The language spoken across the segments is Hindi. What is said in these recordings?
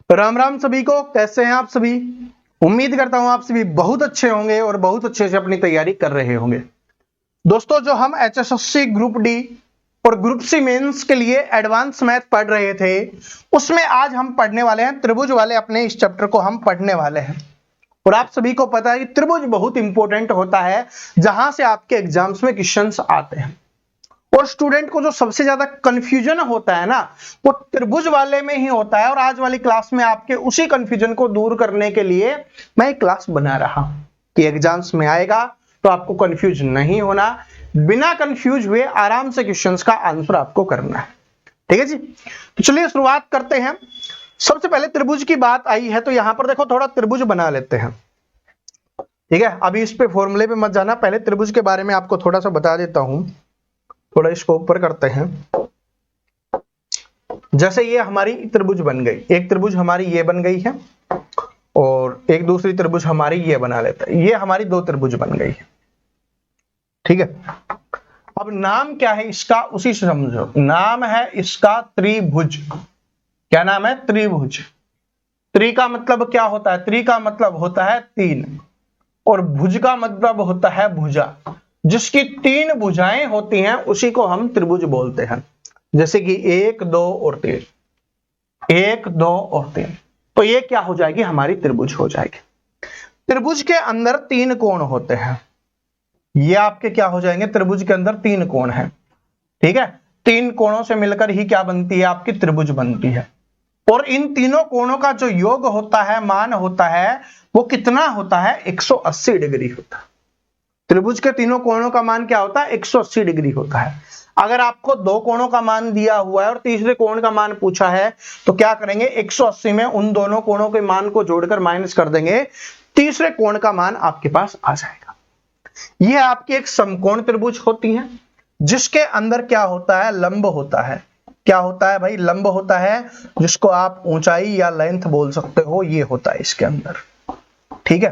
राम राम सभी को, कैसे हैं आप सभी। उम्मीद करता हूं आप सभी बहुत अच्छे होंगे और बहुत अच्छे से अपनी तैयारी कर रहे होंगे। दोस्तों, जो हम HSSC ग्रुप डी और ग्रुप सी मेंस के लिए एडवांस मैथ पढ़ रहे थे, उसमें आज हम पढ़ने वाले हैं त्रिभुज वाले अपने इस चैप्टर को हम पढ़ने वाले हैं। और आप सभी को पता है कि त्रिभुज बहुत इंपॉर्टेंट होता है, जहां से आपके एग्जाम्स में क्वेश्चंस आते हैं। और स्टूडेंट को जो सबसे ज्यादा कंफ्यूजन होता है ना, वो त्रिभुज वाले में ही होता है। और आज वाली क्लास में आपके उसी कंफ्यूजन को दूर करने के लिए मैं एक क्लास बना रहा हूं कि एग्जाम्स में आएगा तो आपको कंफ्यूज नहीं होना, बिना कंफ्यूज हुए आराम से क्वेश्चंस का आंसर आपको करना है। ठीक है जी, तो चलिए शुरुआत करते हैं। सबसे पहले त्रिभुज की बात आई है तो यहां पर देखो थोड़ा त्रिभुज बना लेते हैं। ठीक है, अभी इस पे फॉर्मूले पे मत जाना, पहले त्रिभुज के बारे में आपको थोड़ा सा बता देता हूं। थोड़ा इसको ऊपर करते हैं। जैसे ये हमारी त्रिभुज बन गई, एक त्रिभुज हमारी ये बन गई है और एक दूसरी त्रिभुज हमारी ये बना लेता है, ये हमारी दो त्रिभुज बन गई है। ठीक है, अब नाम क्या है इसका, उसी से समझो। नाम है इसका त्रिभुज। क्या नाम है? त्रिभुज। त्रि का मतलब क्या होता है? त्रि का मतलब होता है तीन, और भुज का मतलब होता है भुजा। जिसकी तीन भुजाएं होती हैं उसी को हम त्रिभुज बोलते हैं। जैसे कि 1, 2 और 3, 1, 2 और 3, तो ये क्या हो जाएगी? हमारी त्रिभुज हो जाएगी। त्रिभुज के अंदर तीन कोण होते हैं, ये आपके क्या हो जाएंगे? त्रिभुज के अंदर तीन कोण हैं। ठीक है, तीन कोणों से मिलकर ही क्या बनती है? आपकी त्रिभुज बनती है। और इन तीनों कोणों का जो योग होता है, मान होता है, वो कितना होता है? 180 डिग्री होता है। त्रिभुज के तीनों कोणों का मान क्या होता है? 180 डिग्री होता है। अगर आपको दो कोणों का मान दिया हुआ है और तीसरे कोण का मान पूछा है तो क्या करेंगे? 180 में उन दोनों कोणों के मान को जोड़कर माइनस कर देंगे, तीसरे कोण का मान आपके पास आ जाएगा। यह आपकी एक समकोण त्रिभुज होती है, जिसके अंदर क्या होता है? लंब होता है। क्या होता है भाई? लंब होता है, जिसको आप ऊंचाई या लेंथ बोल सकते हो, ये होता है इसके अंदर। ठीक है,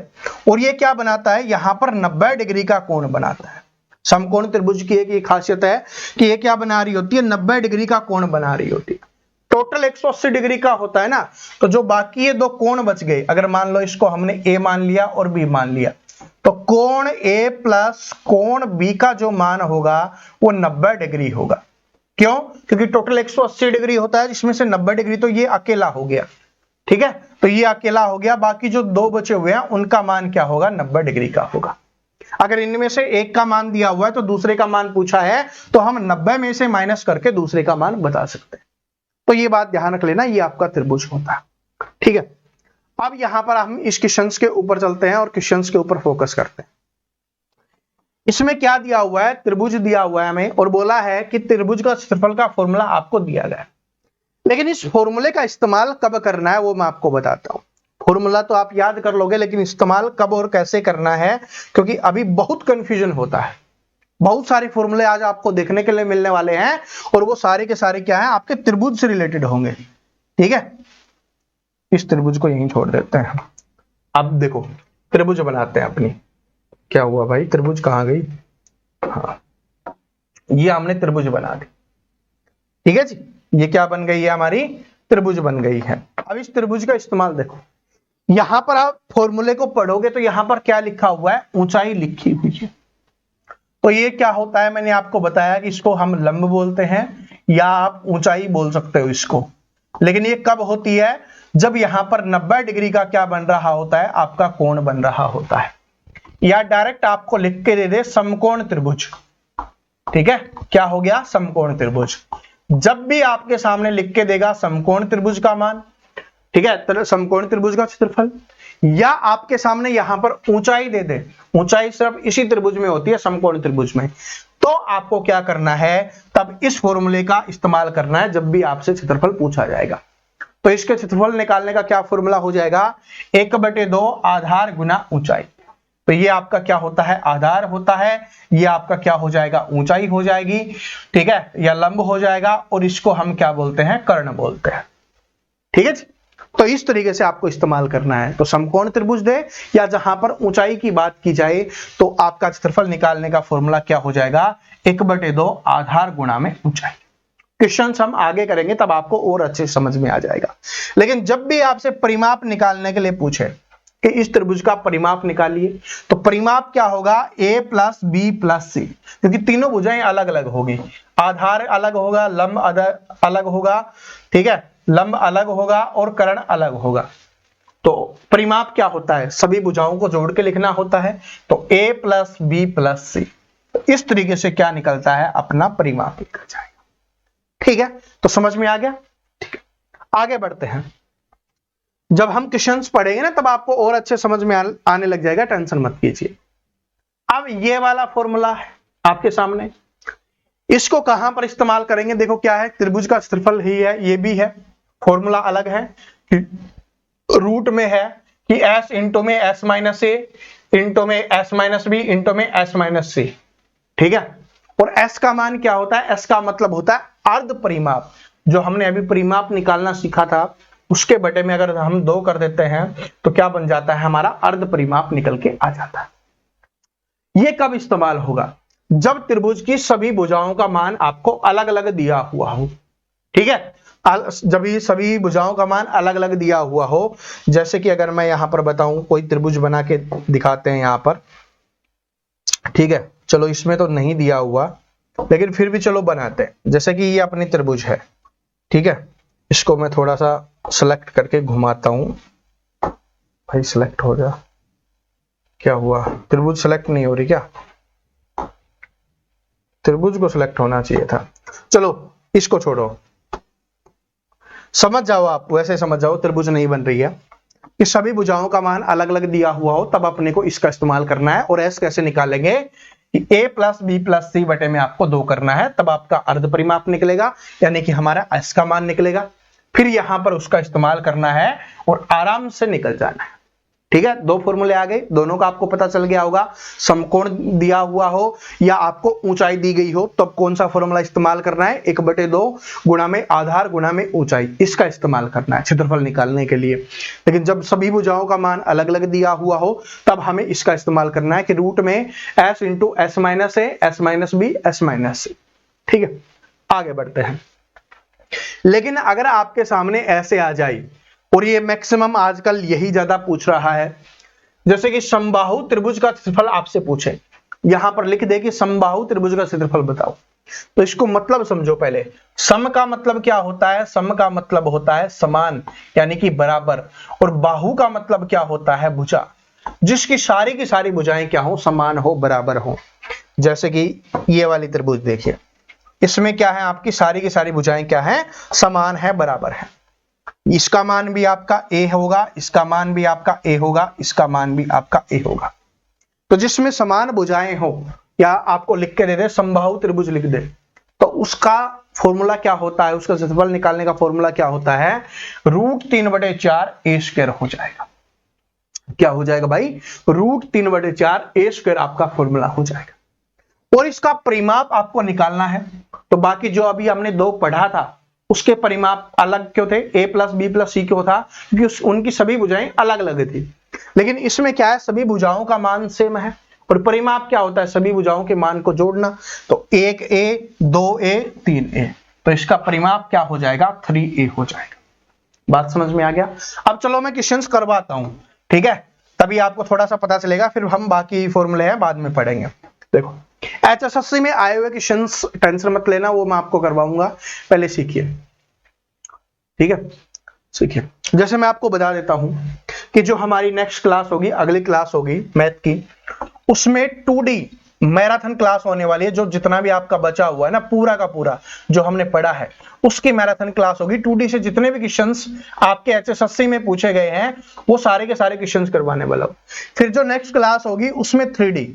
और ये क्या बनाता है? यहां पर 90 डिग्री का कोण बनाता है। समकोण त्रिभुज की एक ये खासियत है कि ये क्या बना रही होती है? 90 डिग्री का कोण बना रही होती है। टोटल 180 डिग्री का होता है ना, तो जो बाकी ये दो कोण बच गए, अगर मान लो इसको हमने ए मान लिया और बी मान लिया, तो कोण ए प्लस कोण बी का जो मान होगा वो 90 डिग्री होगा। क्यों? क्योंकि टोटल 180 डिग्री होता है, जिसमें से 90 डिग्री तो ये अकेला हो गया। ठीक है, तो ये अकेला हो गया, बाकी जो दो बचे हुए हैं उनका मान क्या होगा? 90 डिग्री का होगा। अगर इनमें से एक का मान दिया हुआ है तो दूसरे का मान पूछा है, तो हम 90 में से माइनस करके दूसरे का मान बता सकते हैं। तो ये बात ध्यान रख लेना, ये आपका त्रिभुज होता है। ठीक है, अब यहां पर हम इस क्वेश्चन के ऊपर चलते हैं और क्वेश्चन के ऊपर फोकस करते हैं। इसमें क्या दिया हुआ है? त्रिभुज दिया हुआ है हमें, और बोला है कि त्रिभुज का क्षेत्रफल का फॉर्मूला आपको दिया गया है। लेकिन इस फॉर्मूले का इस्तेमाल कब करना है वो मैं आपको बताता हूं। फॉर्मूला तो आप याद कर लोगे, लेकिन इस्तेमाल कब और कैसे करना है, क्योंकि अभी बहुत कंफ्यूजन होता है। बहुत सारे फॉर्मूले आज आपको देखने के लिए मिलने वाले हैं, और वो सारे के सारे क्या है? आपके त्रिभुज से रिलेटेड होंगे। ठीक है, इस त्रिभुज को यहीं छोड़ देते हैं। अब देखो त्रिभुज बनाते हैं अपनी। क्या हुआ भाई? त्रिभुज कहां गई? हाँ, ये हमने त्रिभुज बना दी। ठीक है जी, ये क्या बन गई है? हमारी त्रिभुज बन गई है। अब इस त्रिभुज का इस्तेमाल देखो, यहां पर आप फॉर्मूले को पढ़ोगे तो यहां पर क्या लिखा हुआ है? ऊंचाई लिखी हुई है। तो ये क्या होता है? मैंने आपको बताया कि इसको हम लंब बोलते हैं, या आप ऊंचाई बोल सकते हो इसको। लेकिन ये कब होती है? जब यहां पर 90 डिग्री का क्या बन रहा होता है? आपका कोण बन रहा होता है। या डायरेक्ट आपको लिख के दे दे समकोण त्रिभुज। ठीक है, क्या हो गया? समकोण त्रिभुज। जब भी आपके सामने लिख के देगा समकोण त्रिभुज का मान, ठीक है, समकोण त्रिभुज का क्षेत्रफल, या आपके सामने यहां पर ऊंचाई दे दे, ऊंचाई सिर्फ इसी त्रिभुज में होती है, समकोण त्रिभुज में, तो आपको क्या करना है? तब इस फॉर्मूले का इस्तेमाल करना है जब भी आपसे क्षेत्रफल पूछा जाएगा। तो इसके क्षेत्रफल निकालने का क्या फॉर्मूला हो जाएगा? 1/2 आधार गुना ऊंचाई। तो ये आपका क्या होता है? आधार होता है। ये आपका क्या हो जाएगा? ऊंचाई हो जाएगी। ठीक है, या लंब हो जाएगा, और इसको हम क्या बोलते हैं? कर्ण बोलते हैं। ठीक है, तो इस तरीके से आपको इस्तेमाल करना है। तो समकोण त्रिभुज दे, या जहां पर ऊंचाई की बात की जाए, तो आपका क्षेत्रफल निकालने का फॉर्मूला क्या हो जाएगा? 1/2 आधार गुणा में ऊंचाई। क्वेश्चंस हम आगे करेंगे तब आपको और अच्छे समझ में आ जाएगा। लेकिन जब भी आपसे परिमाप निकालने के लिए पूछे कि इस त्रिभुज का परिमाप निकालिए, तो परिमाप क्या होगा, a प्लस बी प्लस सी, क्योंकि तीनों भुजाएं अलग अलग होगी, आधार अलग होगा, लंब अलग होगा, ठीक है, लंब अलग होगा और कर्ण अलग होगा। तो परिमाप क्या होता है, सभी भुजाओं को जोड़ के लिखना होता है। तो a प्लस बी प्लस सी, इस तरीके से क्या निकलता है, अपना परिमाप निकल जाएगा। ठीक है, तो समझ में आ गया। ठीक है, आगे बढ़ते हैं। जब हम क्वेश्चंस पढ़ेंगे ना तब आपको और अच्छे समझ में आने लग जाएगा, टेंशन मत कीजिए। अब ये वाला फॉर्मूला है आपके सामने, इसको कहां पर इस्तेमाल करेंगे, देखो क्या है, त्रिभुज का क्षेत्रफल ही है, ये भी है, फॉर्मूला अलग है, रूट में है कि s इंटू में s माइनस ए इंटू में s माइनस बी इंटू में s माइनस सी। ठीक है, और s का मान क्या होता है, s का मतलब होता है अर्ध परिमाप। जो हमने अभी परिमाप निकालना सीखा था उसके बटे में अगर हम 2 कर देते हैं तो क्या बन जाता है, हमारा अर्ध परिमाप निकल के आ जाता है। ये कब इस्तेमाल होगा, जब त्रिभुज की सभी भुजाओं का मान आपको अलग अलग दिया हुआ हो। ठीक है, जब भी सभी भुजाओं का मान अलग अलग दिया हुआ हो, जैसे कि अगर मैं यहां पर बताऊं, कोई त्रिभुज बना के दिखाते हैं यहां पर, ठीक है, चलो इसमें तो नहीं दिया हुआ लेकिन फिर भी चलो बनाते हैं। जैसे कि ये अपनी त्रिभुज है, ठीक है, इसको मैं थोड़ा सा सेलेक्ट करके घुमाता हूं, भाई सेलेक्ट हो जा, क्या हुआ, त्रिभुज सेलेक्ट नहीं हो रही क्या, त्रिभुज को सेलेक्ट होना चाहिए था। चलो इसको छोड़ो, समझ जाओ, आप वैसे समझ जाओ, त्रिभुज नहीं बन रही है कि सभी भुजाओं का मान अलग अलग दिया हुआ हो, तब अपने को इसका इस्तेमाल करना है। और एस कैसे निकालेंगे कि a प्लस बी प्लस सी बटे में आपको 2 करना है, तब आपका अर्ध परिमाप निकलेगा, यानी कि हमारा s का मान निकलेगा। फिर यहां पर उसका इस्तेमाल करना है और आराम से निकल जाना है। ठीक है, 2 फॉर्मूले आ गए, दोनों का आपको पता चल गया होगा। समकोण दिया हुआ हो या आपको ऊंचाई दी गई हो, तब कौन सा फॉर्मूला इस्तेमाल करना है, 1/2 गुणा में आधार गुणा में ऊंचाई, इसका इस्तेमाल करना है क्षेत्रफल निकालने के लिए। लेकिन जब सभी भुजाओं का मान अलग अलग दिया हुआ हो, तब हमें इसका इस्तेमाल करना है कि रूट में s into S minus A, S minus B, S minus C. ठीक है, आगे बढ़ते हैं। लेकिन अगर आपके सामने ऐसे आ जाए, और ये मैक्सिमम आजकल यही ज्यादा पूछ रहा है, जैसे कि समबाहु त्रिभुज का क्षेत्रफल आपसे पूछे, यहां पर लिख दे कि समबाहु त्रिभुज का क्षेत्रफल बताओ, तो इसको मतलब समझो पहले। सम का मतलब क्या होता है, सम का मतलब होता है समान, यानी कि बराबर, और बाहु का मतलब क्या होता है, भुजा, जिसकी सारी की सारी भुजाएं क्या हो, समान हो, बराबर हो। जैसे कि ये वाली त्रिभुज देखिए, इसमें क्या है, आपकी सारी की सारी भुजाएं क्या है, समान है, बराबर है। इसका मान भी आपका a होगा, इसका मान भी आपका a होगा, इसका मान भी आपका a होगा। तो जिसमें समान भुजाएं हो, या आपको लिख के दे दे समबाहु त्रिभुज लिख दे, तो उसका फॉर्मूला क्या होता है, उसका क्षेत्रफल निकालने का फॉर्मूला क्या होता है, √3/4 a स्क्वायर हो जाएगा। क्या हो जाएगा भाई, √3/4 a स्क्वायर आपका फॉर्मूला हो जाएगा। और इसका परिमाप आपको निकालना है, तो बाकी जो अभी हमने 2 पढ़ा था उसके परिमाप अलग क्यों थे, a प्लस बी प्लस सी क्यों था, क्योंकि उनकी सभी भुजाएं अलग अलग थी। लेकिन इसमें क्या है, सभी भुजाओं का मान सेम है, और परिमाप क्या होता है, सभी भुजाओं के मान को जोड़ना। तो 1a 2a 3a, तो इसका परिमाप क्या हो जाएगा, 3a हो जाएगा। बात समझ में आ गया। अब चलो मैं क्वेश्चंस करवाता हूं, ठीक है, तभी आपको थोड़ा सा पता चलेगा, फिर हम बाकी फॉर्मूले हैं बाद में पढ़ेंगे। देखो HSSC में आए हुए क्वेश्चंस टेंशन मत लेना, वो मैं आपको करवाऊंगा, पहले सीखिए। ठीक है, सीखिए। जैसे मैं आपको बता देता हूं कि जो हमारी नेक्स्ट क्लास होगी, अगली क्लास होगी मैथ की, उसमें 2D मैराथन क्लास होने वाली है। जो जितना भी आपका बचा हुआ है ना, पूरा का पूरा जो हमने पढ़ा है, उसकी मैराथन क्लास होगी। 2D से जितने भी क्वेश्चंस आपके HSSC में पूछे गए हैं, वो सारे के सारे क्वेश्चंस करवाने वाला हूं। फिर जो नेक्स्ट क्लास होगी उसमें 3D,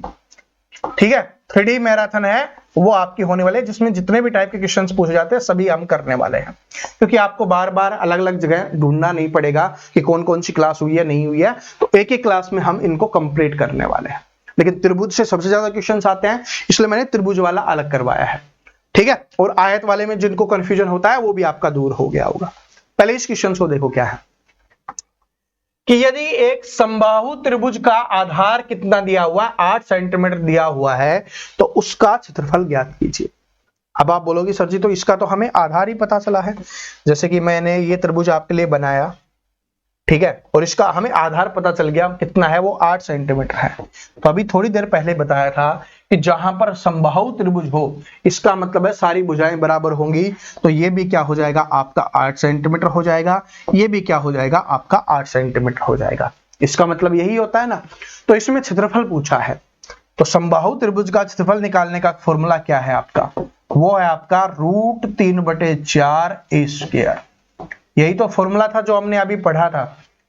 ठीक है, 3D मैराथन है, वो आपकी होने वाली है, जिसमें जितने भी टाइप के क्वेश्चंस पूछे जाते हैं सभी हम करने वाले हैं। क्योंकि आपको बार बार अलग अलग जगह ढूंढना नहीं पड़ेगा कि कौन कौन सी क्लास हुई है नहीं हुई है, तो एक एक क्लास में हम इनको कंप्लीट करने वाले हैं। लेकिन त्रिभुज से सबसे ज्यादा क्वेश्चंस आते हैं, इसलिए मैंने त्रिभुज वाला अलग करवाया है। ठीक है, और आयत वाले में जिनको कंफ्यूजन होता है वो भी आपका दूर हो गया होगा। पहले इस क्वेश्चन को देखो क्या है, कि यदि एक समबाहु त्रिभुज का आधार कितना दिया हुआ है, 8 सेंटीमीटर दिया हुआ है, तो उसका क्षेत्रफल ज्ञात कीजिए। अब आप बोलोगे सर जी तो इसका तो हमें आधार ही पता चला है, जैसे कि मैंने ये त्रिभुज आपके लिए बनाया, ठीक है, और इसका हमें आधार पता चल गया कितना है, वो 8 सेंटीमीटर है। तो अभी थोड़ी देर पहले बताया था कि जहां पर समबाहु त्रिभुज हो, इसका मतलब है सारी भुजाएं बराबर होंगी, तो ये भी क्या हो जाएगा आपका 8 सेंटीमीटर हो जाएगा, ये भी क्या हो जाएगा आपका 8 सेंटीमीटर हो जाएगा। इसका मतलब यही होता है ना। तो इसमें क्षेत्रफल पूछा है, तो समबाहु त्रिभुज का क्षेत्रफल निकालने का फॉर्मूला क्या है आपका, वो है आपका √3/4 a स्क्वायर। यही तो फॉर्मूला था जो हमने अभी पढ़ा था,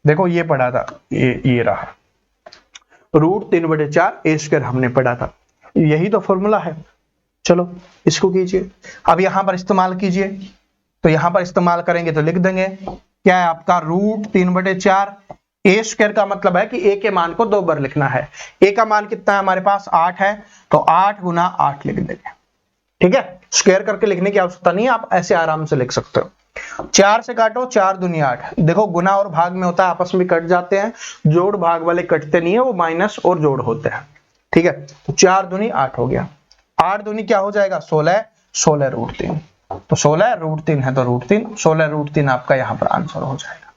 देखो ये पढ़ा था, ये रहा √3/4 a स्क्वायर हमने पढ़ा था, यही तो फॉर्मूला है। चलो इसको कीजिए, अब यहां पर इस्तेमाल कीजिए, तो यहां पर इस्तेमाल करेंगे तो लिख देंगे क्या है आपका √3/4 a स्क्वायर का मतलब है कि a के मान को 2 बार लिखना है। a का मान कितना है हमारे पास 8 है, तो 8 × 8 लिख देंगे, ठीक है। स्क्वायर करके लिखने की आवश्यकता नहीं है, आप ऐसे आराम से लिख सकते हो। 4 से काटो, 4 दूनी 8, देखो गुना और भाग में होता है, आपस में कट जाते हैं, जोड़ भाग वाले कटते नहीं है, वो माइनस और जोड़ होते हैं, ठीक है। तो 4 दूनी 8 हो गया, 8 दूनी क्या हो जाएगा 16, 16√3, तो 16√3 है तो √3, 16√3 आपका यहां पर आंसर हो जाएगा,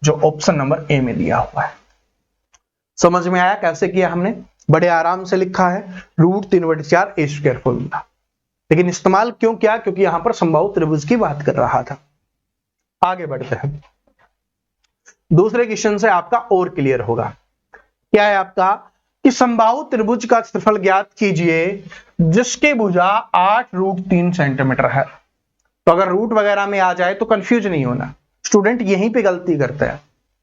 जो ऑप्शन नंबर ए में दिया हुआ है। समझ में आया कैसे किया हमने, बड़े आराम से लिखा है √3/4 a स्क्वायर फॉर्मूला। लेकिन इस्तेमाल क्यों किया, क्योंकि यहां पर समबाहु त्रिभुज की बात कर रहा था। आगे बढ़ते हैं, दूसरे क्वेश्चन से आपका और क्लियर होगा। क्या है आपका कि समबाहु त्रिभुज का क्षेत्रफल ज्ञात कीजिए जिसकी भुजा 8√3 सेंटीमीटर है। तो अगर रूट वगैरह में आ जाए तो कंफ्यूज नहीं होना, स्टूडेंट यहीं पे गलती करते हैं,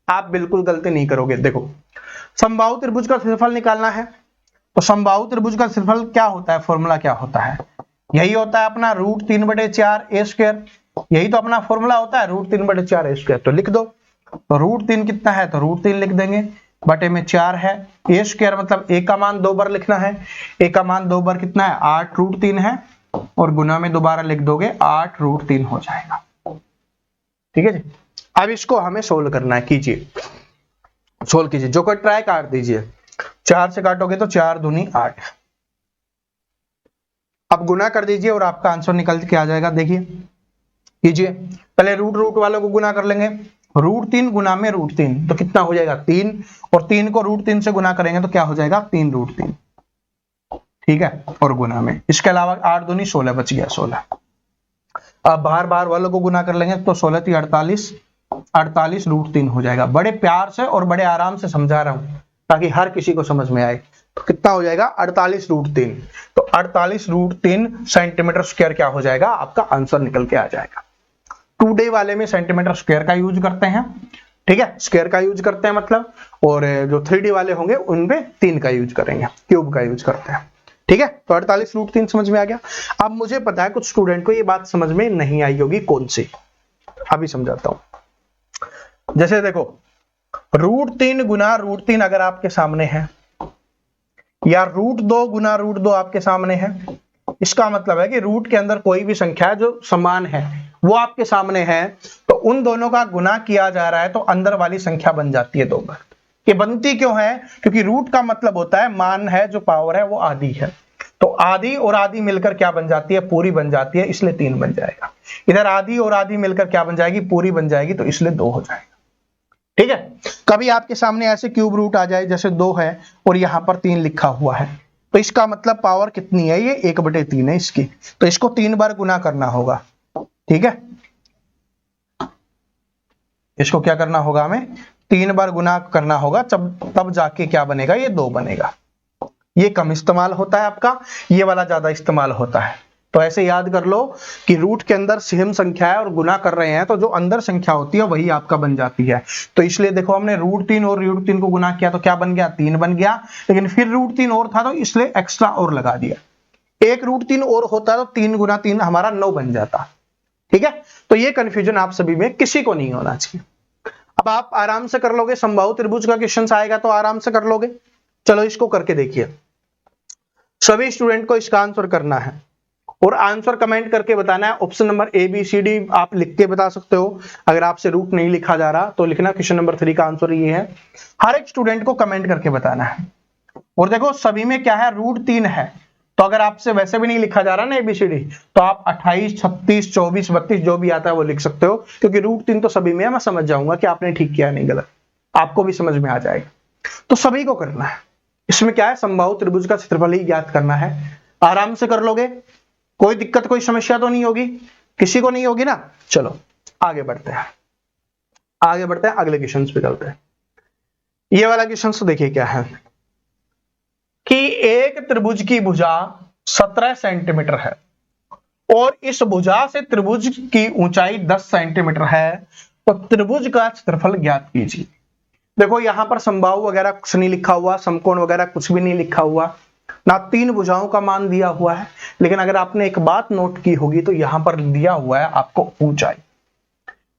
आप बिल्कुल गलती नहीं करोगे। देखो समबाहु त्रिभुज का क्षेत्रफल निकालना है, तो समबाहु त्रिभुज का क्षेत्रफल क्या होता है, फॉर्मूला क्या होता है, यही होता है अपना √3/4 a स्क्वायर, यही तो अपना फॉर्मूला होता है √3/4 a स्क्वायर। तो लिख दो, तो √3 कितना है, तो √3 लिख देंगे, बटे में 4 है, a स्क्वायर मतलब a का मान 2 बार लिखना है, a का मान 2 बार कितना है 8√3 है, और गुना में दोबारा लिख दोगे 8√3 हो जाएगा, ठीक है जी। अब इसको हमें सोल्व करना है, कीजिए सोल्व कीजिए, जो कोई ट्राई काट दीजिए, 4 से काटोगे तो 4 दूनी 8, अब गुना कर दीजिए और आपका आंसर निकल के आ जाएगा। देखिए कीजिए, पहले रूट वालों को गुना कर लेंगे, √3 गुना में √3 तो कितना हो जाएगा 3, और 3 को √3 से गुना करेंगे तो क्या हो जाएगा 3√3, ठीक है, और गुना में इसके अलावा 8 दूनी 16 बच गया 16। अब बाहर वालों को गुना कर लेंगे तो 16 × 48, 48√3 हो जाएगा। बड़े प्यार से और बड़े आराम से समझा रहा हूं ताकि हर किसी को समझ में आए। तो कितना हो जाएगा 48√3, तो 48√3 सेंटीमीटर स्क्वायर क्या हो जाएगा आपका आंसर निकल के आ जाएगा। 2D वाले में सेंटीमीटर स्क्वायर का यूज करते हैं, ठीक है, स्क्वायर का यूज करते हैं मतलब, और जो 3D वाले होंगे उनपे 3 का यूज करेंगे, क्यूब का यूज करते हैं, ठीक है। तो 48√3 समझ में आ गया। अब मुझे पता है कुछ स्टूडेंट को ये बात समझ में नहीं आई होगी, कौन सी, अभी समझाता हूं। जैसे देखो √3 गुना √3 अगर आपके सामने है, या √2 गुना √2 आपके सामने है, इसका मतलब है कि रूट के अंदर कोई भी संख्या जो समान है वो आपके सामने है, तो उन दोनों का गुना किया जा रहा है तो अंदर वाली संख्या बन जाती है 2 बार। ये बनती क्यों है, क्योंकि रूट का मतलब होता है मान है, जो पावर है वो आधी है, तो आधी और आधी मिलकर क्या बन जाती है, पूरी बन जाती है, इसलिए 3 बन जाएगा। इधर आधी और आधी मिलकर क्या बन जाएगी, पूरी बन जाएगी, तो इसलिए 2 हो जाएगा, ठीक है। कभी आपके सामने ऐसे क्यूब रूट आ जाए जैसे 2 है और यहां पर 3 लिखा हुआ है, तो इसका मतलब पावर कितनी है, ये 1/3 है इसकी, तो इसको 3 बार गुना करना होगा, ठीक है। इसको क्या करना होगा, हमें 3 बार गुना करना होगा, तब जाके क्या बनेगा, ये 2 बनेगा। ये कम इस्तेमाल होता है आपका, ये वाला ज्यादा इस्तेमाल होता है। तो ऐसे याद कर लो कि रूट के अंदर सेम संख्या है और गुना कर रहे हैं, तो जो अंदर संख्या होती है वही आपका बन जाती है। तो इसलिए देखो हमने √3 और √3 को गुना किया तो क्या बन गया, 3 बन गया, लेकिन फिर √3 और था तो इसलिए एक्स्ट्रा और लगा दिया। एक √3 और होता तो 3 गुना 3 हमारा 9 बन जाता, ठीक है। तो ये कंफ्यूजन आप सभी में किसी को नहीं होना चाहिए। अब आप आराम से कर लोगे, समबाहु त्रिभुज का क्वेश्चन आएगा तो आराम से कर लोगे। चलो इसको करके देखिए, सभी स्टूडेंट को इसका आंसर करना है और आंसर कमेंट करके बताना है। ऑप्शन नंबर ABCD आप लिख के बता सकते हो, अगर आपसे रूट नहीं लिखा जा रहा तो लिखना क्वेश्चन नंबर 3 का आंसर ये है। हर एक स्टूडेंट को कमेंट करके बताना है। और देखो सभी में क्या है, √3 है, तो अगर आपसे वैसे भी नहीं लिखा जा रहा ना ABCD, तो आप 28, 36, 24, 32 जो भी आता है वो लिख सकते हो, क्योंकि √3 तो सभी में है, मैं समझ जाऊंगा कि आपने ठीक किया नहीं गलत, आपको भी समझ में आ जाएगा। तो सभी को करना है। इसमें क्या है, समबाहु त्रिभुज का क्षेत्रफल ही ज्ञात करना है। आराम से कर लोगे, कोई दिक्कत कोई समस्या तो नहीं होगी, किसी को नहीं होगी ना। चलो आगे बढ़ते हैं, आगे बढ़ते हैं, अगले क्वेश्चन पे चलते हैं। ये वाला क्वेश्चन तो देखिए क्या है कि एक त्रिभुज की भुजा 17 सेंटीमीटर है और इस भुजा से त्रिभुज की ऊंचाई 10 सेंटीमीटर है, तो त्रिभुज का क्षेत्रफल ज्ञात कीजिए। देखो यहां पर समबाहु वगैरह कुछ नहीं लिखा हुआ, समकोण वगैरह कुछ भी नहीं लिखा हुआ, ना 3 भुजाओं का मान दिया हुआ है। लेकिन अगर आपने एक बात नोट की होगी तो यहां पर दिया हुआ है आपको ऊंचाई।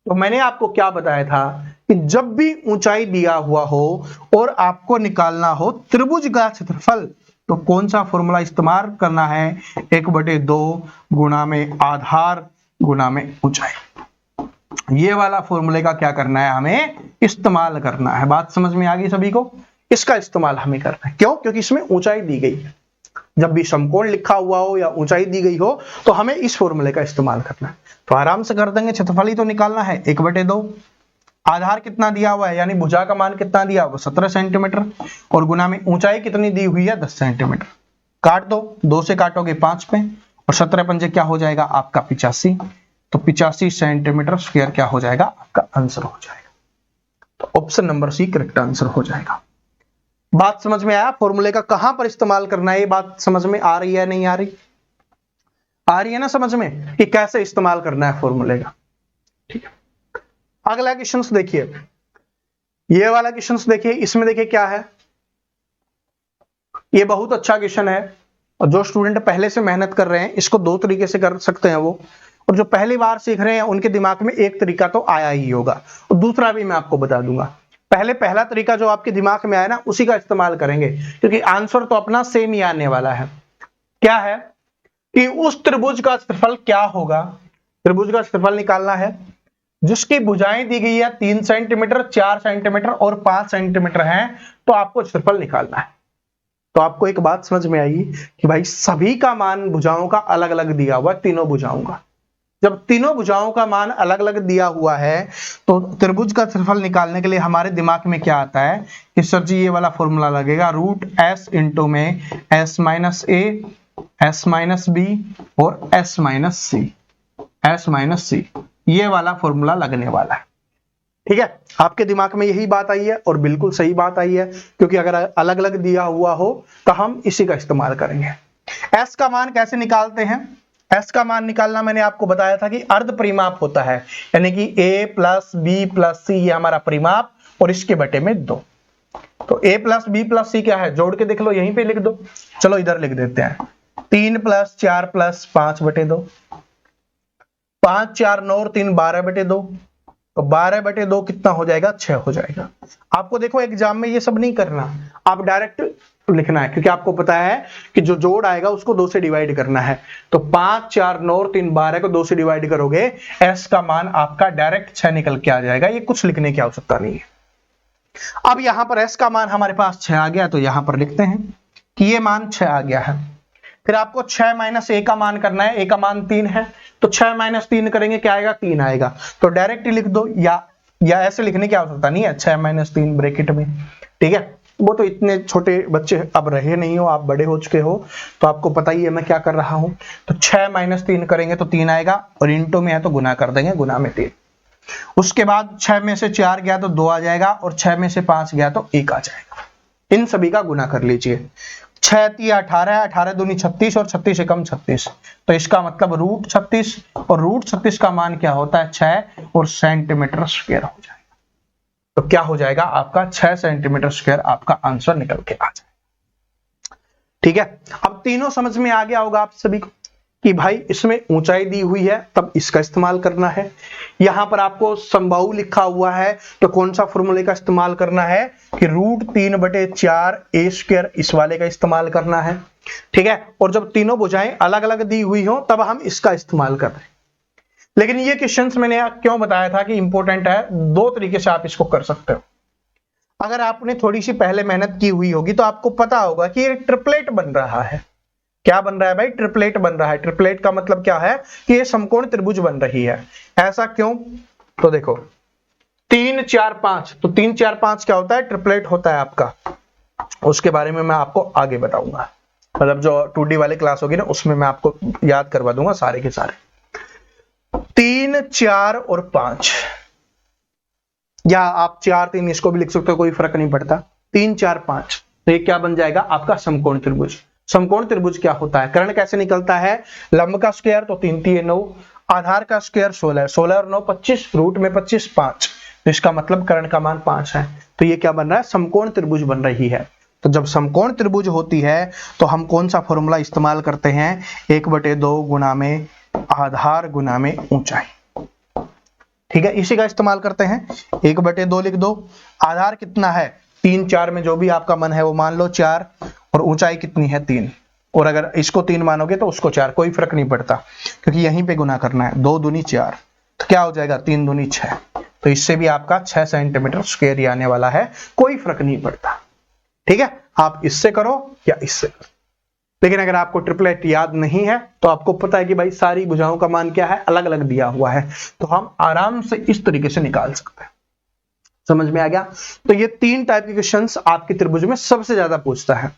तो मैंने आपको क्या बताया था कि जब भी ऊंचाई दिया हुआ हो और आपको निकालना हो त्रिभुज का क्षेत्रफल, तो कौन सा फॉर्मूला इस्तेमाल करना है, 1/2 गुणा में आधार गुणा में ऊंचाई। ये वाला फॉर्मूले का क्या करना है, हमें इस्तेमाल करना है। बात समझ में आ गई सभी को? इसका इस्तेमाल हमें करना है। क्यों? क्योंकि इसमें ऊंचाई दी गई है। जब भी समकोण लिखा हुआ हो या ऊंचाई दी गई हो तो हमें इस फॉर्मूले का इस्तेमाल करना है। तो आराम से कर देंगे, क्षेत्रफल ही तो निकालना है, 1/2। आधार कितना दिया हुआ है, यानी भुजा का मान कितना दिया हुआ, 17 सेंटीमीटर, और गुना में ऊंचाई कितनी दी हुई है, 10 सेंटीमीटर। काट दो, 2 से काटोगे 5 पे, और 17 पंजे क्या हो जाएगा आपका 85। तो 85 सेंटीमीटर स्क्वायर क्या हो जाएगा, आपका आंसर हो जाएगा। तो option number C correct answer हो जाएगा। बात समझ में आया? फॉर्मूले का कहां पर इस्तेमाल करना है, ये बात समझ में आ रही है नहीं आ रही? आ रही है ना समझ में कि कैसे इस्तेमाल करना है फॉर्मूले का। ठीक है, अगला क्वेश्चन देखिए, ये वाला क्वेश्चन देखिए, इसमें देखिए क्या है, ये बहुत अच्छा क्वेश्चन है और जो स्टूडेंट पहले से मेहनत कर रहे हैं इसको 2 तरीके से कर सकते हैं वो, और जो पहली बार सीख रहे हैं उनके दिमाग में एक तरीका तो आया ही होगा और दूसरा भी मैं आपको बता दूंगा। पहले पहला तरीका जो आपके दिमाग में आया ना उसी का इस्तेमाल करेंगे, क्योंकि आंसर तो अपना सेम ही आने वाला है। क्या है कि उस त्रिभुज का क्षेत्रफल क्या होगा, त्रिभुज का क्षेत्रफल निकालना है जिसकी भुजाएं दी गई है 3 सेंटीमीटर, 4 सेंटीमीटर और 5 सेंटीमीटर हैं, तो आपको क्षेत्रफल निकालना है। तो आपको एक बात समझ में आई कि भाई सभी का मान भुजाओं का अलग अलग दिया हुआ है, तीनों भुजाओं का। जब तीनों भुजाओं का मान अलग अलग दिया हुआ है तो त्रिभुज का क्षेत्रफल निकालने के लिए हमारे दिमाग में क्या आता है कि सर जी ये वाला फॉर्मूला लगेगा, √s इंटू में s minus a, s minus b और s माइनस c, ये वाला फॉर्मूला लगने वाला है। ठीक है, आपके दिमाग में यही बात आई है और बिल्कुल सही बात आई है, क्योंकि अगर अलग अलग दिया हुआ हो तो हम इसी का इस्तेमाल करेंगे। s का मान कैसे निकालते हैं? s का मान निकालना मैंने आपको बताया था कि अर्ध परिमाप होता है, यानी कि a plus b plus c ये हमारा परिमाप और इसके बटे में 2। तो a plus b plus c क्या है, जोड़ के देख लो, यहीं पे लिख दो। चलो इधर लिख देते हैं, 3 प्लस 4 प्लस 5/2, 5 4 9 और 3 12/2, तो 12/2 कितना हो जाएगा, 6 हो जाएगा। आपको देखो एग्जाम में ये सब नहीं करना, आप डायरेक्ट लिखना है, क्योंकि आपको पता है कि जो जोड़ आएगा उसको 2 से डिवाइड करना है। तो 5 4 9 और 3 12 को 2 से डिवाइड करोगे, s का मान आपका डायरेक्ट 6 निकल के आ जाएगा, ये कुछ लिखने की आवश्यकता नहीं है। अब यहां पर s का मान हमारे पास 6 आ गया, तो यहां पर लिखते हैं कि ये मान 6 आ गया है। फिर आपको 6 माइनस a का मान करना है, a का मान 3 है, तो 6 माइनस 3 करेंगे क्या आएगा, 3 आएगा। तो डायरेक्ट लिख दो, या ऐसे लिखने की आवश्यकता नहीं है, 6 माइनस 3 ब्रैकेट में। ठीक है, वो तो इतने छोटे बच्चे अब रहे नहीं हो, आप बड़े हो चुके हो, तो आपको पता ही है मैं क्या कर रहा हूं। तो 6 माइनस 3 करेंगे तो 3 आएगा, और इंटू में है तो गुना कर देंगे, गुना में 3। उसके बाद 6 में से 4 गया तो 2 आ जाएगा, और 6 में से 5 गया तो 1 आ जाएगा। इन सभी का गुना कर लीजिए, 6 3 18, 18 दूनी 36 और 36 एकम 36, तो इसका मतलब √36, और √36 का मान क्या होता है, 6 और सेंटीमीटर स्क्वायर हो जाएगा। तो क्या हो जाएगा आपका 6 सेंटीमीटर स्क्वायर आपका आंसर निकल के आ जाएगा। ठीक है, अब तीनों समझ में आ गया होगा आप सभी को कि भाई इसमें ऊंचाई दी हुई है तब इसका इस्तेमाल करना है, यहां पर आपको समबाहु लिखा हुआ है तो कौन सा फॉर्मूले का इस्तेमाल करना है कि √3/4 a² इस वाले का इस्तेमाल करना है। ठीक है, और जब तीनों भुजाएं अलग अलग दी हुई हो तब हम इसका इस्तेमाल कर रहे हैं। लेकिन ये क्वेश्चंस मैंने क्यों बताया था कि इंपॉर्टेंट है, 2 तरीके से आप इसको कर सकते हो। अगर आपने थोड़ी सी पहले मेहनत की हुई होगी तो आपको पता होगा कि ये ट्रिपलेट बन रहा है, क्या बन रहा है भाई? ट्रिपलेट बन रहा है। ट्रिपलेट का मतलब क्या है कि ये समकोण त्रिभुज बन रही है। ऐसा क्यों? तो देखो 3 4 5, तो 3 4 5 क्या होता है? ट्रिपलेट होता है आपका। उसके बारे में मैं आपको आगे बताऊंगा, मतलब जो 2D वाली क्लास होगी ना उसमें मैं आपको याद करवा दूंगा सारे के सारे। 3 4 और 5, या आप 4 3 इसको भी लिख सकते हो, कोई फर्क नहीं पड़ता। 3 4 5, तो ये क्या बन जाएगा? आपका समकोण त्रिभुज। समकोण त्रिभुज क्या होता है? कर्ण कैसे निकलता है? लंब का स्क्वायर तो 3 3 9, आधार का स्क्वायर 16, 16 और 9 25, रूट में 25 5, तो इसका मतलब कर्ण का मान 5 है। तो ये क्या बन रहा है? समकोण त्रिभुज बन रही है। तो जब समकोण त्रिभुज होती है तो हम कौन सा फॉर्मूला इस्तेमाल करते हैं? 1/2 गुना में आधार गुना में ऊंचाई। ठीक है, इसी का इस्तेमाल करते हैं। 1/2 लिख दो। आधार कितना है? 3 4 में जो भी आपका मन है वो मान लो 4, और ऊंचाई कितनी है? 3, और अगर इसको 3 मानोगे तो उसको 4, कोई फर्क नहीं पड़ता क्योंकि यहीं पे गुना करना है। 2 दूनी 4, तो क्या हो जाएगा? 3 दूनी 6, तो इससे भी आपका 6 सेंटीमीटर स्क्वायर ही आने वाला है, कोई फर्क नहीं पड़ता। ठीक है, आप इससे करो या इससे करो, लेकिन अगर आपको ट्रिपलेट याद नहीं है तो आपको पता है कि भाई सारी भुजाओं का मान क्या है? अलग अलग दिया हुआ है, तो हम आराम से इस तरीके से निकाल सकते हैं। समझ में आ गया? तो ये 3 टाइप के क्वेश्चंस आपके त्रिभुज में सबसे ज्यादा पूछता है,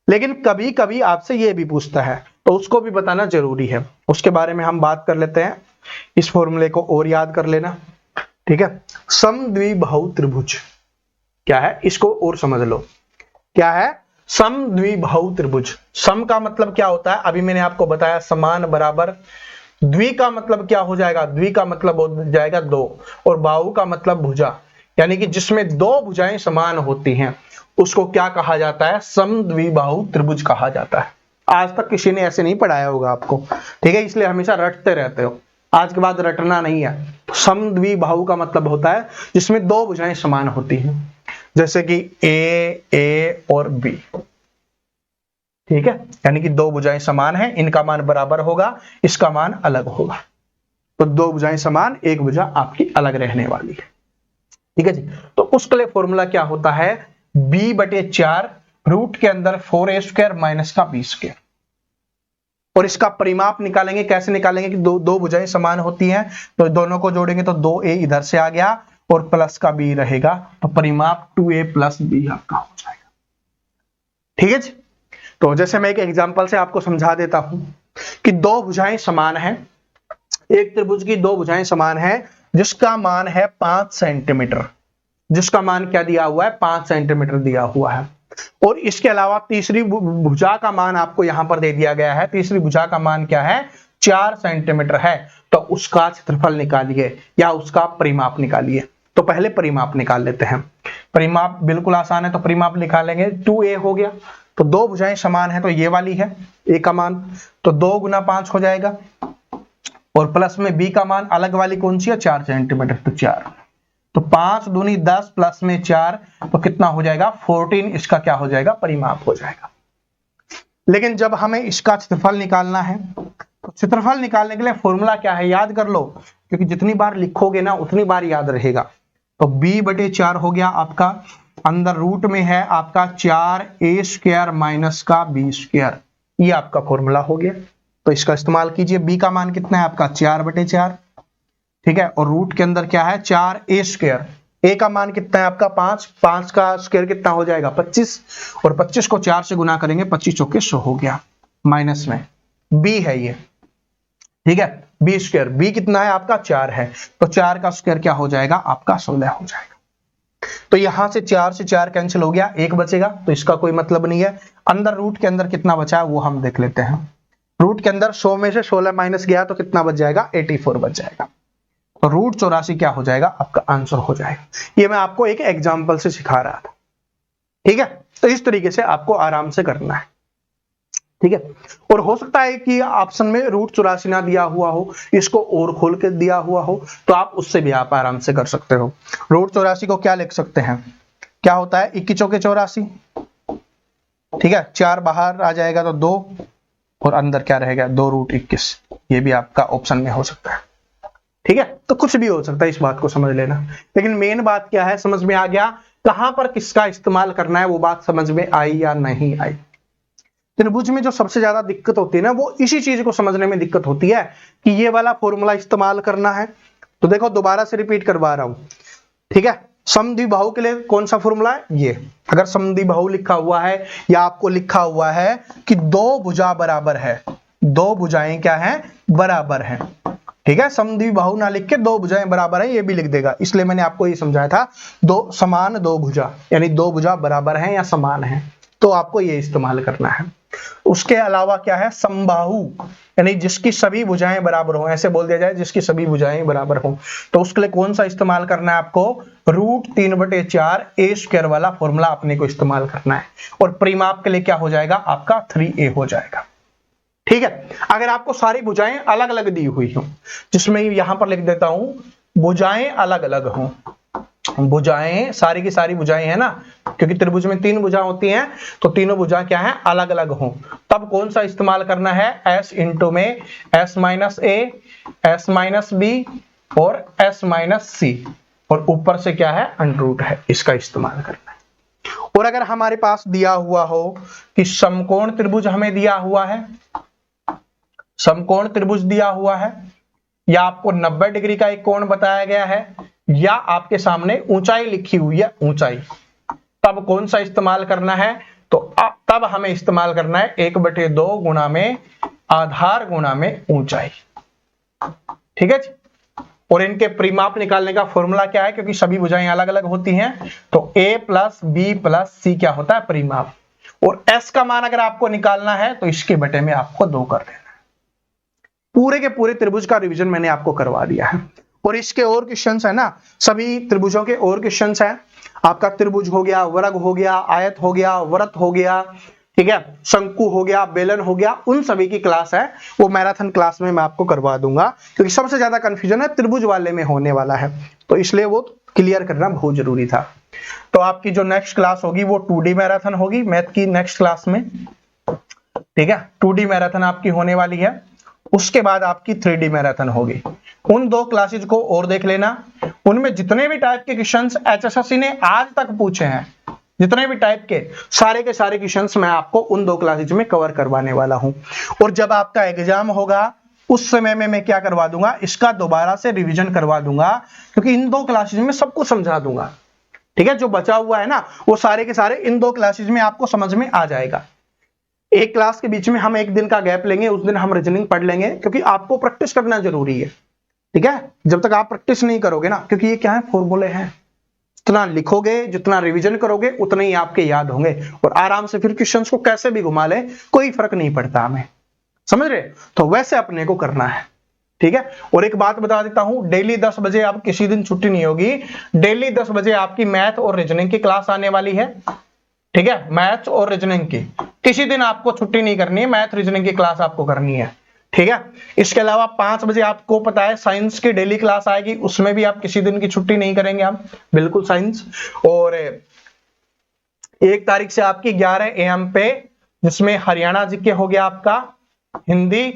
लेकिन कभी कभी आपसे ये भी पूछता है, तो उसको भी बताना जरूरी है। उसके बारे में हम बात कर लेते हैं। इस फॉर्मूले को और याद कर लेना। ठीक है, समद्विबाहु त्रिभुज क्या है? इसको और समझ लो। क्या है? समद्विबाहु त्रिभुज। सम का मतलब क्या होता है? अभी मैंने आपको बताया, समान बराबर। द्वि का मतलब क्या हो जाएगा? द्वि का मतलब हो जाएगा 2, और बाहु का मतलब भुजा, यानी कि जिसमें 2 भुजाएं समान होती हैं उसको क्या कहा जाता है? समद्विबाहु त्रिभुज कहा जाता है। आज तक किसी ने ऐसे नहीं पढ़ाया होगा आपको, ठीक है, इसलिए हमेशा रटते रहते हो। आज के बाद रटना नहीं है। समद्विबाहु का मतलब होता है जिसमें 2 भुजाएं समान होती हैं, जैसे कि ए और बी। ठीक है, यानी कि 2 भुजाएं समान हैं, इनका मान बराबर होगा, इसका मान अलग होगा। तो 2 भुजाएं समान, एक भुजा आपकी अलग रहने वाली है। ठीक है जी, तो उसके लिए फॉर्मूला क्या होता है? b/4 रूट के अंदर 4a² माइनस का b²। और इसका परिमाप निकालेंगे। कैसे निकालेंगे? कि दो भुजाएं समान होती हैं, तो दोनों को जोड़ेंगे तो 2a इधर से आ गया और प्लस का b रहेगा, तो परिमाप 2a + b आपका हो जाएगा। ठीक है जी, तो जैसे मैं एक एग्जांपल से आपको समझा देता हूं कि 2 भुजाएं समान हैं, एक त्रिभुज की 2 भुजाएं समान है जिसका मान है 5 सेंटीमीटर। जिसका मान क्या दिया हुआ है? 5 सेंटीमीटर दिया हुआ है। और इसके अलावा तीसरी भुजा का मान आपको यहां पर दे दिया गया है। तीसरी भुजा का मान क्या है? 4 सेंटीमीटर है। तो उसका क्षेत्रफल निकालिए या उसका परिमाप निकालिए। तो पहले परिमाप निकाल लेते हैं। परिमाप बिल्कुल आसान है, तो परिमाप निकालेंगे। 2a हो गया, तो 2 भुजाएं समान है तो ये वाली है a का मान, तो 2 × 5 हो जाएगा, और प्लस में b का मान अलग वाली कौन सी है? 4 सेंटीमीटर, तो 4, तो 5 दूनी 10 प्लस में 4, तो कितना हो जाएगा? 14। इसका क्या हो जाएगा? परिमाप हो जाएगा। लेकिन जब हमें इसका क्षेत्रफल निकालना है, तो क्षेत्रफल निकालने के लिए फॉर्मूला क्या है? याद कर लो, क्योंकि जितनी बार लिखोगे ना उतनी बार याद रहेगा। तो b/4 हो गया आपका, अंदर रूट में है आपका 4a² माइनस का b²। ये आपका फॉर्मूला हो गया, तो इसका इस्तेमाल कीजिए। b का मान कितना है आपका? 4/4। ठीक है, और रूट के अंदर क्या है? 4a²। a का मान कितना है आपका? 5। 5 का स्क्वायर कितना हो जाएगा? 25, और 25 को 4 से गुना करेंगे, 25 चौके 100 हो गया, माइनस में b है ये। ठीक है, b²। b कितना है आपका? 4 है, तो 4 का स्क्वायर क्या हो जाएगा? आपका 16 हो जाएगा। तो यहां से 4 से 4 कैंसिल हो गया, 1 बचेगा, तो इसका कोई मतलब नहीं है। अंदर रूट के अंदर कितना बचा है वो हम देख लेते हैं। रूट के अंदर 100 में से 16 माइनस गया तो कितना बच जाएगा? 84 बच जाएगा। तो रूट 84 क्या हो जाएगा? आपका आंसर हो जाएगा। ये मैं आपको एक एग्जांपल से सिखा रहा था। ठीक है, तो इस तरीके से आपको आराम से करना है। ठीक है, और हो सकता है कि ऑप्शन में रूट 84 ना दिया हुआ हो, इसको और खोल के दिया हुआ हो, तो आप उससे भी आप आराम से कर सकते हो। रूट 84 को क्या लिख सकते हैं? क्या होता है? 21 चौके 84। ठीक है, 4 बाहर आ जाएगा तो 2, और अंदर क्या रहेगा? 2√21। ये भी आपका ऑप्शन में हो सकता है। ठीक है, तो कुछ भी हो सकता है, इस बात को समझ लेना। लेकिन मेन बात क्या है? समझ में आ गया कहां पर किसका इस्तेमाल करना है, वो बात समझ में आई या नहीं आई? त्रिभुज में जो सबसे ज्यादा दिक्कत होती है ना, वो इसी चीज को समझने में दिक्कत होती है कि ये वाला फॉर्मूला इस्तेमाल करना है। तो देखो दोबारा से रिपीट करवा रहा हूं, ठीक है। समद्विबाहु के लिए कौन सा फॉर्मूला है, ये अगर समद्विबाहु लिखा हुआ है या आपको लिखा हुआ है कि दो भुजा बराबर है, दो भुजाएं क्या है, बराबर है, ठीक है। समद्विबाहु ना लिख के दो भुजाएं बराबर है ये भी लिख देगा, इसलिए मैंने आपको ये समझाया था दो समान दो भुजा, यानी दो भुजा बराबर है या समान है, तो आपको ये इस्तेमाल करना है। उसके अलावा क्या है, समबाहु, यानी जिसकी सभी भुजाएं बराबर हो, ऐसे बोल दिया जाए जिसकी सभी भुजाएं बराबर हो, तो उसके लिए कौन सा इस्तेमाल करना है आपको, √3/4 a² वाला फॉर्मूला अपने को इस्तेमाल करना है। और परिमाप के लिए क्या हो जाएगा आपका 3a हो जाएगा, ठीक है। अगर आपको सारी भुजाएं अलग अलग दी हुई हो, जिसमें यहां पर लिख देता हूं भुजाएं अलग अलग हो, भुजाएं सारी की सारी भुजाएं है ना, क्योंकि त्रिभुज में 3 भुजा होती हैं, तो तीनों भुजा क्या है, अलग अलग हो, तब कौन सा इस्तेमाल करना है, s इंटू में s-a, s-b और s-c, और ऊपर से क्या है, अंडर है, इसका इस्तेमाल करना है। और अगर हमारे पास दिया हुआ हो कि समकोण त्रिभुज हमें दिया हुआ है, समकोण त्रिभुज दिया हुआ है, या आपको 90 डिग्री का एक कोण बताया गया है, या आपके सामने ऊंचाई लिखी हुई है, ऊंचाई, तब कौन सा इस्तेमाल करना है, तो तब हमें इस्तेमाल करना है 1/2 गुणा में आधार गुणा में ऊंचाई, ठीक है जी। और इनके परिमाप निकालने का फॉर्मूला क्या है, क्योंकि सभी भुजाएं अलग अलग होती हैं, तो a + b + c क्या होता है, परिमाप। और s का मान अगर आपको निकालना है तो इसके बटे में आपको 2 कर देना है। पूरे के पूरे त्रिभुज का रिवीजन मैंने आपको करवा दिया है। और इसके और क्वेश्चंस है ना, सभी त्रिभुजों के और क्वेश्चंस है, आपका त्रिभुज हो गया, वर्ग हो गया, आयत हो गया, वृत्त हो गया, ठीक है, शंकु हो गया, बेलन हो गया, उन सभी की क्लास है, वो मैराथन क्लास में मैं आपको करवा दूंगा, क्योंकि सबसे ज्यादा कंफ्यूजन है त्रिभुज वाले में होने वाला है, तो इसलिए वो क्लियर करना बहुत जरूरी था। तो आपकी जो नेक्स्ट क्लास होगी वो 2D मैराथन होगी, मैथ की नेक्स्ट क्लास में, ठीक है, 2D मैराथन आपकी होने वाली है। उसके बाद आपकी 3D मैराथन होगी। उन 2 क्लासेज को और देख लेना, उनमें जितने भी टाइप के क्वेश्चंस HSSC ने आज तक पूछे हैं, जितने भी टाइप के सारे क्वेश्चंस मैं आपको उन 2 क्लासेज में कवर करवाने वाला हूं। और जब आपका एग्जाम होगा उस समय में मैं क्या करवा दूंगा, इसका दोबारा से रिवीजन करवा दूंगा, क्योंकि इन 2 क्लासेज में सब कुछ समझा दूंगा, ठीक है। जो बचा हुआ है ना वो सारे के सारे इन 2 क्लासेज में आपको समझ में आ जाएगा। एक क्लास के बीच में हम एक दिन का गैप लेंगे, उस दिन हम रीजनिंग पढ़ लेंगे, क्योंकि आपको प्रैक्टिस करना जरूरी है, ठीक है। जब तक आप प्रैक्टिस नहीं करोगे ना, क्योंकि ये क्या है, फॉर्मूले हैं, जितना लिखोगे जितना रिवीजन करोगे उतने ही आपके याद होंगे, और आराम से फिर क्वेश्चंस को कैसे भी घुमा ले कोई फर्क नहीं पड़ता हमें, समझ रहे। तो वैसे अपने को करना है, ठीक है। और एक बात बता देता हूं, डेली 10 बजे, आप किसी दिन छुट्टी नहीं होगी, डेली 10 बजे आपकी मैथ और रीजनिंग की क्लास आने वाली है, ठीक है। मैथ और रीजनिंग की किसी दिन आपको छुट्टी नहीं करनी है, मैथ रीजनिंग की क्लास आपको करनी है, ठीक है। इसके अलावा 5 बजे आपको पता है साइंस की डेली क्लास आएगी, उसमें भी आप किसी दिन की छुट्टी नहीं करेंगे हम, बिल्कुल साइंस। और 1 तारीख से आपकी 11 AM पे, जिसमें हरियाणा जीके हो गया आपका, हिंदी,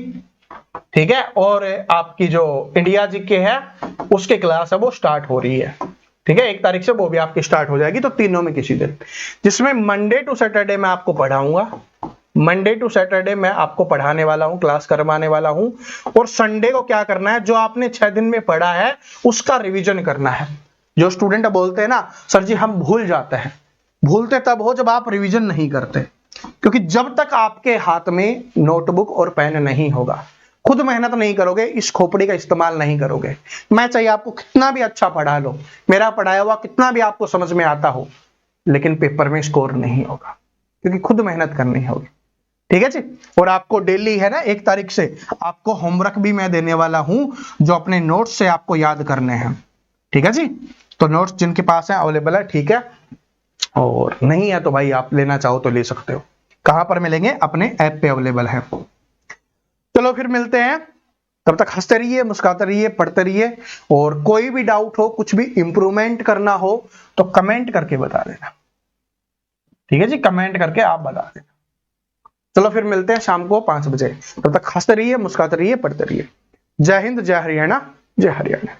ठीक है, और आपकी जो इंडिया जीके है उसके क्लास है वो स्टार्ट हो रही है, ठीक है। 1 तारीख से वो भी आपकी स्टार्ट हो जाएगी, तो तीनों में किसी दिन, जिसमें मंडे टू सैटरडे मैं आपको पढ़ाऊंगा, मंडे टू सैटरडे मैं आपको पढ़ाने वाला हूं, क्लास करवाने वाला हूं। और संडे को क्या करना है, जो आपने 6 दिन में पढ़ा है उसका रिवीजन करना है। जो स्टूडेंट बोलते हैं ना सर जी हम भूल जाते हैं, भूलते तब हो जब आप रिवीजन नहीं करते, क्योंकि जब तक आपके हाथ में नोटबुक और पेन नहीं होगा, खुद मेहनत नहीं करोगे, इस खोपड़ी का इस्तेमाल नहीं करोगे, मैं चाहे आपको कितना भी अच्छा पढ़ा लो, मेरा पढ़ाया हुआ कितना भी आपको समझ में आता हो, लेकिन पेपर में स्कोर नहीं होगा, क्योंकि खुद मेहनत करनी होगी, ठीक है जी। और आपको डेली है ना 1 तारीख से आपको होमवर्क भी मैं देने वाला हूं, जो अपने नोट्स से आपको याद करने हैं, ठीक है जी। तो नोट्स जिनके पास है अवेलेबल है, ठीक है, और नहीं है तो भाई आप लेना चाहो तो ले सकते हो। कहां पर मिलेंगे, अपने ऐप पे अवेलेबल है। चलो फिर मिलते हैं, तब तक हंसते रहिए, मुस्कुराते रहिए, पढ़ते रहिए, और कोई भी डाउट हो, कुछ भी इंप्रूवमेंट करना हो तो कमेंट करके बता देना, ठीक है जी, कमेंट करके आप बता देना। चलो फिर मिलते हैं शाम को 5 बजे, तब तक हंसते रहिए, मुस्कुराते रहिए, पढ़ते रहिए। जय हिंद, जय हरियाणा, जय हरियाणा।